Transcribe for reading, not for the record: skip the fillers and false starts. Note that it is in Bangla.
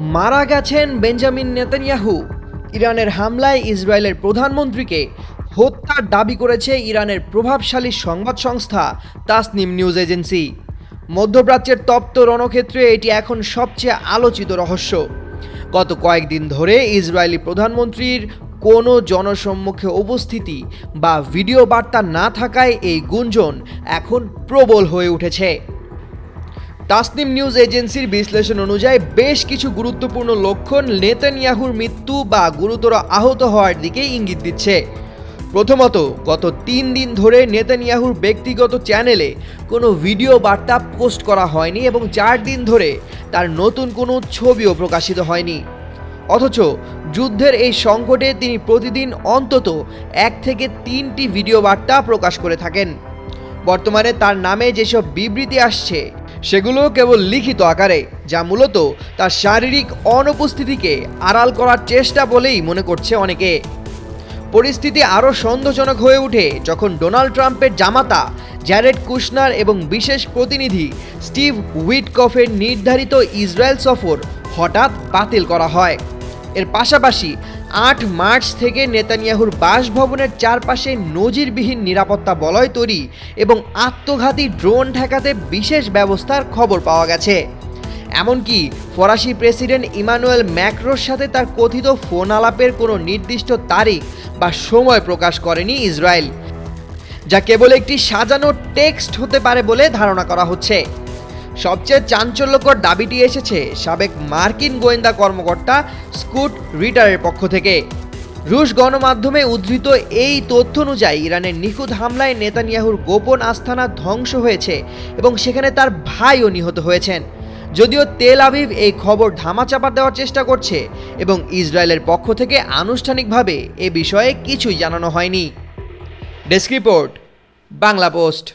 মারা গেছেন বেঞ্জামিন নেতানিয়াহু। ইরানের হামলায় ইসরায়েলের প্রধানমন্ত্রীকে হত্যার দাবি করেছে ইরানের প্রভাবশালী সংবাদ সংস্থা তাসনিম নিউজ এজেন্সি। মধ্যপ্রাচ্যের তপ্ত রণক্ষেত্রে এটি এখন সবচেয়ে আলোচিত রহস্য। গত কয়েকদিন ধরে ইসরায়েলি প্রধানমন্ত্রীর কোনো জনসম্মুখে উপস্থিতি বা ভিডিও বার্তা না থাকায় এই গুঞ্জন এখন প্রবল হয়ে উঠেছে। তাসনিম নিউজ এজেন্সির বিশ্লেষণ অনুযায়ী বেশ কিছু গুরুত্বপূর্ণ লক্ষণ নেতানিয়াহুর মৃত্যু বা গুরুতর আহত হওয়ার দিকে ইঙ্গিত দিচ্ছে। প্রথমত, গত 3 দিন ধরে নেতানিয়াহুর ব্যক্তিগত চ্যানেলে কোনো ভিডিও বার্তা পোস্ট করা হয়নি এবং 4 দিন ধরে তার নতুন কোনো ছবিও প্রকাশিত হয়নি। অথচ যুদ্ধের এই সংকটে তিনি প্রতিদিন অন্তত 1 থেকে 3টি ভিডিও বার্তা প্রকাশ করে থাকেন। বর্তমানে তার নামে যেসব বিবৃতি আসছে সেগুলো কেবল লিখিত আকারে, যা মূলত তার শারীরিক অনুপস্থিতিকে আড়াল করার চেষ্টা বলেই মনে করছে অনেকে। পরিস্থিতি আরও সন্দেহজনক হয়ে ওঠে যখন ডোনাল্ড ট্রাম্পের জামাতা জ্যারেড কুশনার এবং বিশেষ প্রতিনিধি স্টিভ উইটকফের নির্ধারিত ইসরায়েল সফর হঠাৎ বাতিল করা হয়। এর পাশাপাশি 8 মার্চ থেকে নেতানিয়াহুর বাসভবনের চারপাশে নজিরবিহীন নিরাপত্তা বলয় তৈরি এবং আত্মঘাতী ড্রোন ঠেকাতে বিশেষ ব্যবস্থার খবর পাওয়া গেছে। এমনকি ফরাসি প্রেসিডেন্ট ইমানুয়েল ম্যাক্রোর সাথে তার কথিত ফোন আলাপের কোনো নির্দিষ্ট তারিখ বা সময় প্রকাশ করেনি ইসরায়েল, যা কেবল একটি সাজানো টেক্সট হতে পারে বলে ধারণা করা হচ্ছে। সবচেয়ে চাঞ্চল্যকর দাবিটি এসেছে সাবেক মার্কিন গোয়েন্দা কর্মকর্তা স্কুট রিটারের পক্ষ থেকে। রুশ গণমাধ্যমে উদ্ধৃত এই তথ্য অনুযায়ী ইরানের নিখুঁত হামলায় নেতানিয়াহুর গোপন আস্তানা ধ্বংস হয়েছে এবং সেখানে তার ভাইও নিহত হয়েছেন। যদিও তেল আভিভ এই খবর ধামাচাপা দেওয়ার চেষ্টা করছে এবং ইসরায়েলের পক্ষ থেকে আনুষ্ঠানিকভাবে এ বিষয়ে কিছুই জানানো হয়নি। Desk report, Bangla post.